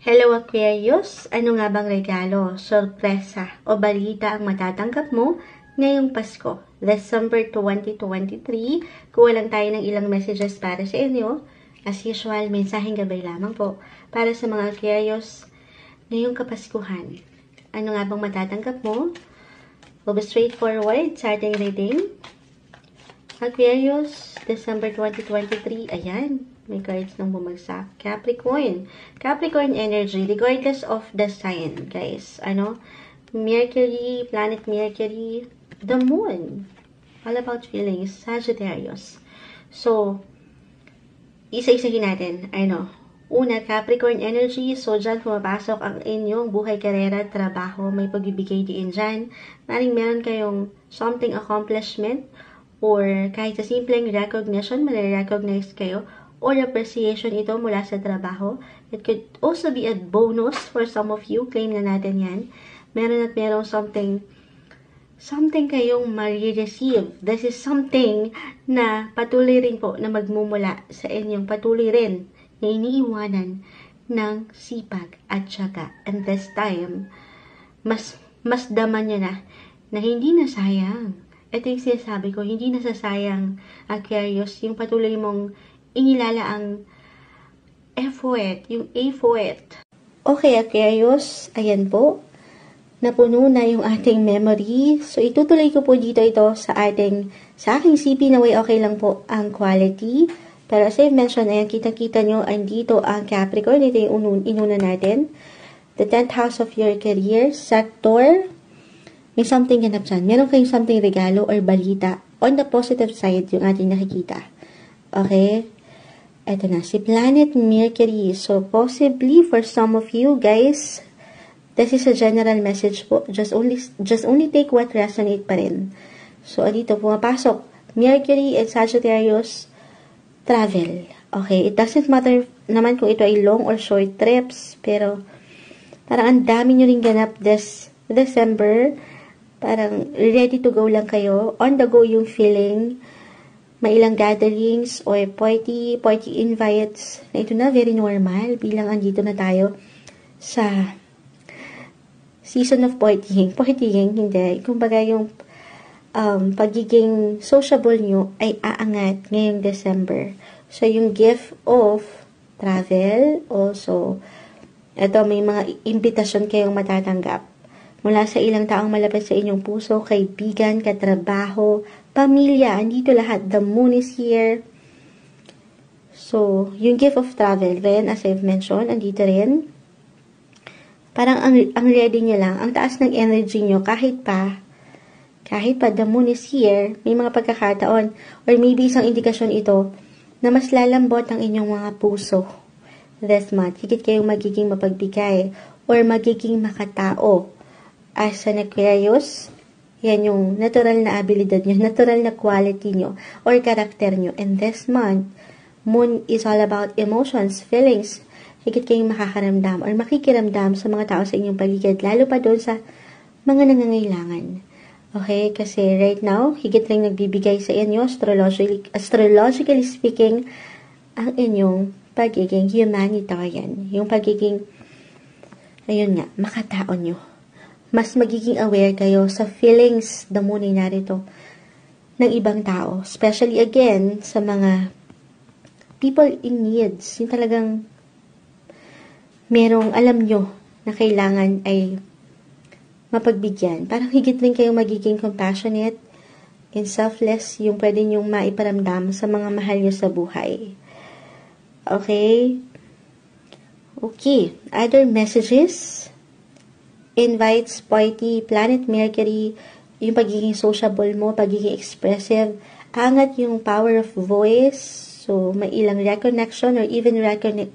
Hello Aquarius! Ano nga bang regalo, sorpresa o balita ang matatanggap mo ngayong Pasko, December 2023? Kuha lang tayo ng ilang messages para sa inyo. As usual, mensaheng gabay lamang po para sa mga Aquarius ngayong Kapaskuhan. Ano nga bang matatanggap mo? We'll be straightforward sa ating reading. Aquarius, December 2023, ayan. May cards nang bumagsak. Capricorn. Capricorn energy, regardless of the sign, guys. Mercury, planet Mercury, the moon. All about feelings. Sagittarius. So, isa-isahin natin. Una, Capricorn energy. So, dyan pumapasok ang inyong buhay, karera, trabaho. May pagbibigay diin dyan. Maring meron kayong something accomplishment or kahit sa simpleng recognition, marirecognize kayo or appreciation ito mula sa trabaho. It could also be a bonus for some of you. Claim na natin yan. Meron something kayong marireceive. This is something na patuloy rin po na magmumula sa inyong patuloy rin na iniiwanan ng sipag at syaga. And this time, mas daman nyo na hindi na sayang. Ito yung sinasabi ko, hindi nasasayang, Aquarius, yung patuloy mong inilala ang effort, yung effort. Okay, Aquarius, ayan po. Napuno na yung ating memory. So, itutuloy ko po dito ito sa aking CP na way okay lang po ang quality. Pero as I mentioned, ayan, kita-kita nyo, andito ang Capricorn. Ito yung inuna natin. The 10th house of your career sector. May something ganap dyan. Meron kayong something regalo or balita. On the positive side, yung ating nakikita. Okay? Ito na, si Planet Mercury. So, possibly for some of you guys, this is a general message po. Just only take what resonate pa rin. So, dito, pumapasok. Mercury and Sagittarius, travel. Okay? It doesn't matter naman kung ito ay long or short trips, pero parang ang dami nyo rin ganap this December. Parang ready to go lang kayo. On the go yung feeling. May ilang gatherings or party invites. Na ito na, very normal. Bilang andito na tayo sa season of partying. Partying, hindi. Kumbaga yung pagiging sociable nyo ay aangat ngayong December. So, yung gift of travel. Also, ito may mga imbitasyon kayong matatanggap. Mula sa ilang taong malapit sa inyong puso, kaibigan, katrabaho, pamilya, andito lahat. The moon is here. So, yung gift of travel, then, as I've mentioned, andito rin. Parang ang ready nyo lang, ang taas ng energy nyo, kahit pa, the moon is here, may mga pagkakataon, or maybe isang indikasyon ito, na mas lalambot ang inyong mga puso this month. Higit kayong magiging mapagbigay, or magiging makatao. As an Aquarius, yan yung natural na abilidad nyo, natural na quality nyo, or character nyo. And this month, moon is all about emotions, feelings. Higit kayong makakaramdam or makikiramdam sa mga tao sa inyong paligid, lalo pa doon sa mga nangangailangan. Okay? Kasi right now, higit rin nagbibigay sa inyo, astrologically speaking, ang inyong pagiging humanitarian. Yung pagiging, ayun nga, makatao nyo. Mas magiging aware kayo sa feelings, the moon ay narito, ng ibang tao. Especially again, sa mga people in needs. Yung talagang merong alam nyo na kailangan ay mapagbigyan. Parang higit rin kayong magiging compassionate and selfless yung pwede nyong maiparamdam sa mga mahal nyo sa buhay. Okay? Okay. Other messages? Invites, party, planet Mercury, yung pagiging sociable mo, pagiging expressive, angat yung power of voice, so may ilang reconnection or even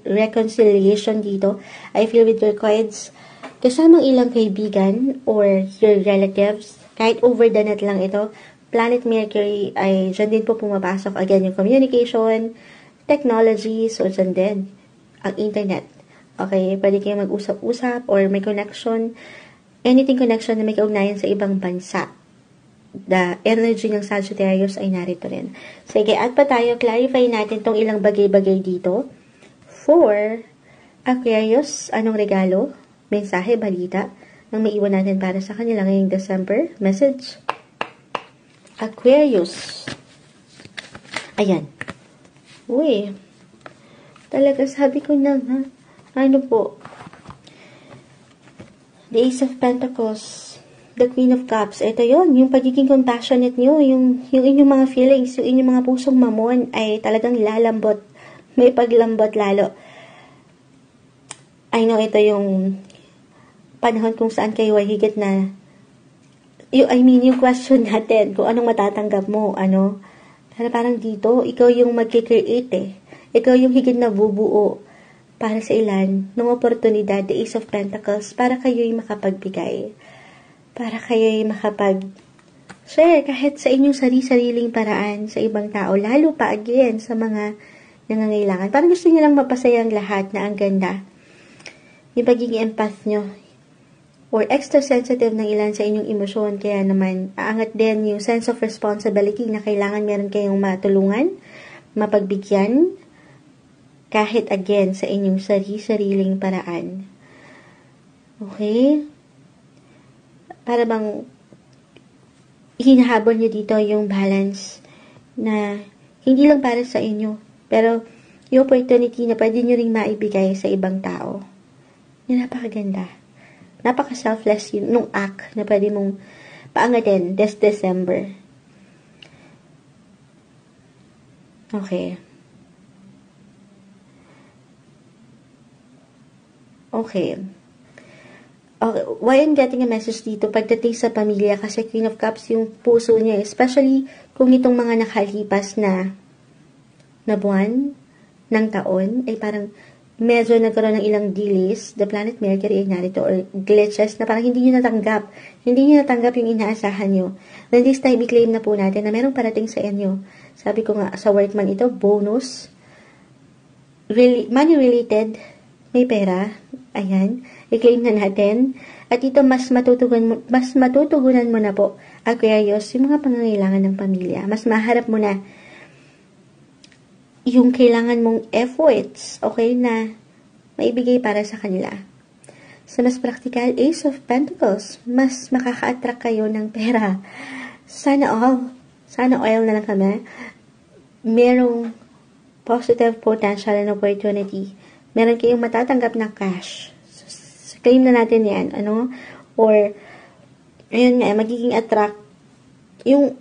reconciliation dito. I feel with your cards, kasamang ilang kaibigan or your relatives, kahit over the net lang ito, planet Mercury ay dyan din po pumapasok again yung communication, technology, so dyan din ang internet. Okay, pwede kayo mag-usap-usap or may connection, anything connection na may kaugnayan sa ibang bansa. The energy ng Sagittarius ay narito rin. Sige, at pa tayo, clarify natin tong ilang bagay-bagay dito for Aquarius, anong regalo, mensahe, balita, ang maiwan natin para sa kanila ngayong December? Message. Aquarius. Ayan. Uy. Talaga sabi ko na, ha? Ano po? The Ace of Pentacles. The Queen of Cups. Ito yon, yung pagiging compassionate nyo, yung inyong mga feelings, yung inyong mga pusong mamon ay talagang lalambot. May paglambot lalo. I know ito yung panahon kung saan kayo ay higit na yung question natin kung anong matatanggap mo, ano. Pero parang dito, ikaw yung mag-create eh. Ikaw yung higit na bubuo para sa ilan ng oportunidad, the Ace of Pentacles, para kayo'y makapagbigay. Para kayo'y makapag-share kahit sa inyong sarili-sariling paraan sa ibang tao, lalo pa again sa mga nangangailangan. Parang gusto niyo lang mapasaya ang lahat na ang ganda. Yung pagiging empath nyo or extra sensitive ng ilan sa inyong emosyon, kaya naman aangat din yung sense of responsibility na kailangan meron kayong matulungan, mapagbigyan, kahit again sa inyong sarili-sariling paraan. Okay? Para bang hinahabol nyo dito yung balance na hindi lang para sa inyo, pero yung opportunity na pwede nyo ring maibigay sa ibang tao. Yung napakaganda. Napaka-selfless yun, nung act na pwede mong paangatin this December. Okay. Okay. Why I'm getting a message dito pagdating sa pamilya, kasi Queen of Cups yung puso niya, especially kung itong mga nakalipas na buwan ng taon, ay parang medyo nagkaroon ng ilang delays, the planet Mercury ay narito, or glitches na parang hindi nyo natanggap yung inaasahan nyo. Then this time, i-claim na po natin na merong parating sa inyo. Sabi ko nga, sa workman ito, bonus, money-related, may pera, ayan, i-claim na natin, at ito mas matutugunan mo na po, Aquarius, yung mga pangangailangan ng pamilya. Mas maharap mo na yung kailangan mong efforts, okay, na maibigay para sa kanila. Sa mas practical, Ace of Pentacles, mas makaka-attract kayo ng pera. Sana all na lang kami. Merong positive potential and opportunity. Meron kayong matatanggap na cash. So, claim na natin yan, ano? Or, ayun nga, magiging attract, yung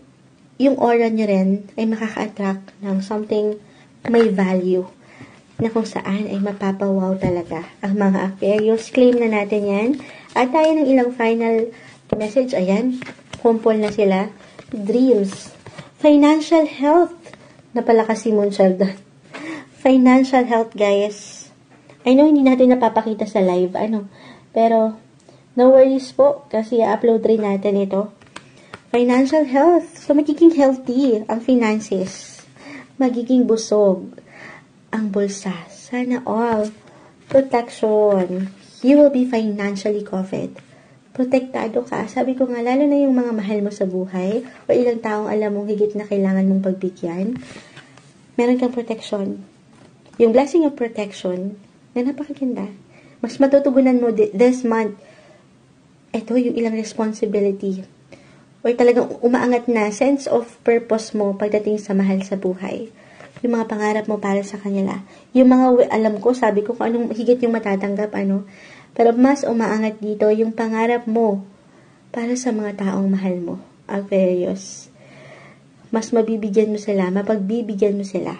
aura nyo rin ay makaka-attract ng something may value na kung saan ay mapapawaw talaga ang mga Aquarius. Claim na natin yan. At tayo ng ilang final message. Ayan, kumpol na sila. Dreams. Financial health. Napalakas si Moonchild. Financial health, guys. I know hindi natin napapakita sa live, pero no worries po kasi i-upload rin natin ito. Financial health. So, magiging healthy ang finances. Magiging busog ang bulsa. Sana all. Protection. You will be financially covered. Protektado ka. Sabi ko nga, lalo na yung mga mahal mo sa buhay o ilang taong alam mong higit na kailangan mong pagbigyan, meron kang protection. Yung blessing of protection na napakaganda. Mas matutugunan mo this month. Ito yung ilang responsibility or talagang umaangat na sense of purpose mo pagdating sa mahal sa buhay. Yung mga pangarap mo para sa kanila. Yung mga, alam ko, sabi ko kung anong higit yung matatanggap, pero mas umaangat dito yung pangarap mo para sa mga taong mahal mo. Aquarius. Mas mabibigyan mo sila, mapagbibigyan mo sila.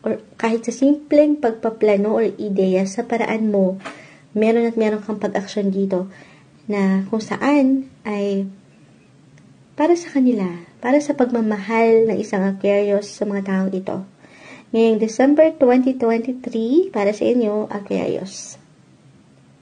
Or kahit sa simpleng pagpaplano or ideya sa paraan mo, meron kang pag-aksyon dito na kung saan ay para sa kanila, para sa pagmamahal ng isang Aquarius sa mga taong ito. Ngayong December 2023, para sa inyo, Aquarius.